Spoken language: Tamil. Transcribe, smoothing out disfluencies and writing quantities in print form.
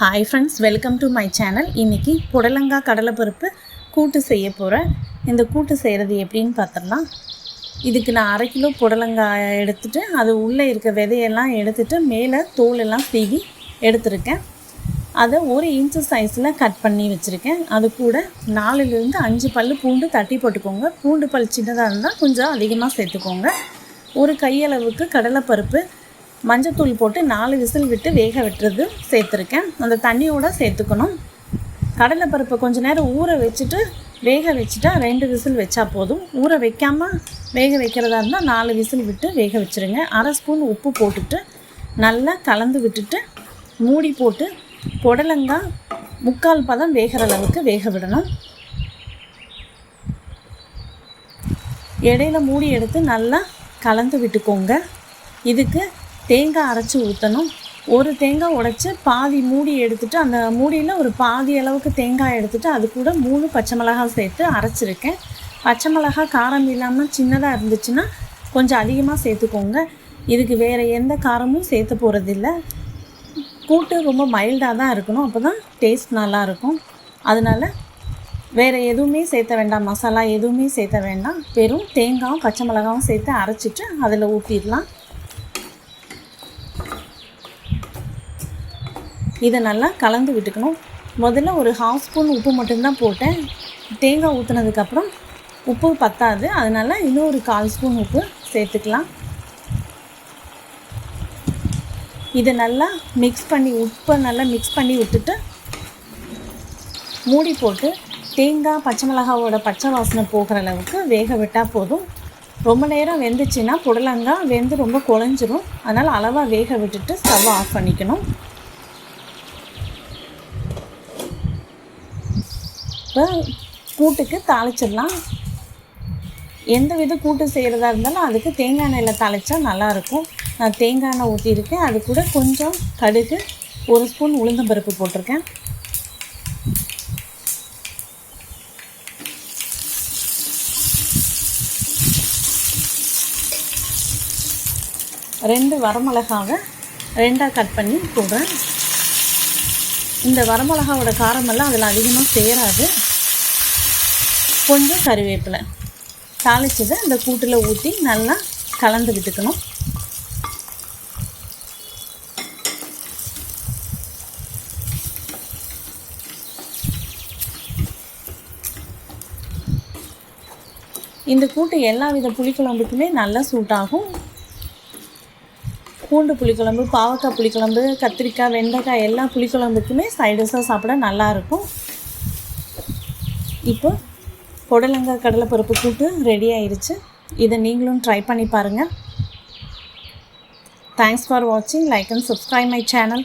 Hi friends, welcome to my channel. இன்னைக்கு புடலங்காய் கடலைப்பருப்பு கூட்டு செய்ய போறேன். இந்த கூட்டு செய்யறது எப்படின்னு பார்த்தறலாம். இதுக்கு நான் 1/2 கிலோ புடலங்காய் எடுத்துட்டு அது உள்ள இருக்க விதையெல்லாம் எடுத்துட்டு மேலே தோல் எல்லாம் சீவி எடுத்துர்க்கேன். அதை 1 இன்ச் சைஸ்ல கட் பண்ணி வச்சிருக்கேன். அது கூட 4 ல இருந்து 5 பல்லு பூண்டு தட்டி போட்டுக்கோங்க. பூண்டு பல் சின்னதா இருந்தா கொஞ்சம் அதிகமா சேர்த்துக்கோங்க. ஒரு கையளவுக்கு கடலைப்பருப்பு மஞ்சத்தூள் போட்டு 4 விசில் விட்டு வேக விட்டுறது சேர்த்துருக்கேன். அந்த தண்ணியோட சேர்த்துக்கணும். கடலைப்பருப்பை கொஞ்ச நேரம் ஊற வச்சுட்டு வேக வச்சுட்டா 2 விசில் வச்சா போதும். ஊற வைக்காமல் வேக வைக்கிறதா இருந்தால் 4 விசில் விட்டு வேக வச்சுருங்க. 1/2 ஸ்பூன் உப்பு போட்டுட்டு நல்லா கலந்து விட்டுட்டு மூடி போட்டு புடலங்காய் 3/4 பதம் வேகிற அளவுக்கு வேக விடணும். இடையில மூடி எடுத்து நல்லா கலந்து விட்டுக்கோங்க. இதுக்கு தேங்காய் அரைச்சி ஊற்றணும். ஒரு தேங்காய் உடைச்சி பாதி மூடி எடுத்துகிட்டு அந்த மூடியில் ஒரு பாதி அளவுக்கு தேங்காய் எடுத்துகிட்டு அது கூட 3 பச்சை மிளகாய் சேர்த்து அரைச்சிருக்கேன். பச்சை மிளகாய் காரம் இல்லாமல் சின்னதாக இருந்துச்சுன்னா கொஞ்சம் அதிகமாக சேர்த்துக்கோங்க. இதுக்கு வேறு எந்த காரமும் சேர்த்து போகிறதில்ல. கூட்டு ரொம்ப மைல்டாக தான் இருக்கணும், அப்போ தான் டேஸ்ட் நல்லாயிருக்கும். அதனால் வேறு எதுவுமே சேர்த்த வேண்டாம், மசாலா எதுவுமே சேர்த்த வேண்டாம். வெறும் தேங்காயும் பச்சை மிளகாயும் சேர்த்து அரைச்சிட்டு அதில் ஊற்றிடலாம். இதை நல்லா கலந்து விட்டுக்கணும். முதல்ல ஒரு 1/2 ஸ்பூன் உப்பு மட்டும்தான் போட்டேன். தேங்காய் ஊற்றுனதுக்கப்புறம் உப்பு பத்தாது, அதனால் இன்னும் ஒரு 1/4 ஸ்பூன் உப்பு சேர்த்துக்கலாம். இதை நல்லா உப்பை நல்லா மிக்ஸ் பண்ணி விட்டுட்டு மூடி போட்டு தேங்காய் பச்சை மிளகாவோட பச்சை வாசனை போகிற அளவுக்கு வேக விட்டால் போதும். ரொம்ப நேரம் வெந்துச்சுன்னா புடலங்காய் வெந்து ரொம்ப குழஞ்சிரும். அதனால் அளவாக வேக விட்டுட்டு ஸ்டவ் ஆஃப் பண்ணிக்கணும். இப்போ கூட்டுக்கு தாளிச்சிடலாம். எந்த வித கூட்டு செய்கிறதா இருந்தாலும் அதுக்கு தேங்காய் எண்ணெயில் தாளித்தா நல்லாயிருக்கும். நான் தேங்காய் எண்ணெய் ஊற்றிருக்கேன். அது கூட கொஞ்சம் கடுகு, 1 ஸ்பூன் உளுந்தம்பருப்பு போட்டிருக்கேன். ரெண்டு வரமிளகாவை 2ஆக கட் பண்ணி போடுறேன். இந்த வரமிளகாவோட காரமெல்லாம் அதில் அதிகமாக சேராது. கொஞ்சம் கறிவேப்பிலை தாளிச்சதை இந்த கூட்டில் ஊற்றி நல்லா கலந்து விட்டுக்கணும். இந்த கூட்டு எல்லா வித புளிக்குழம்புக்குமே நல்லா சூட் ஆகும். பூண்டு புளிக்குழம்பு, பாவக்காய் புளிக்குழம்பு, கத்திரிக்காய், வெண்டைக்காய் எல்லா புளிக்குழம்புக்குமே சைடிஷாக சாப்பிட நல்லாயிருக்கும். இப்போ புடலங்காய் கடலைப்பருப்பு கூட்டு ரெடி ஆயிடுச்சு. இதை நீங்களும் ட்ரை பண்ணி பாருங்கள். தேங்க்ஸ் ஃபார் வாட்சிங். Like and subscribe my channel.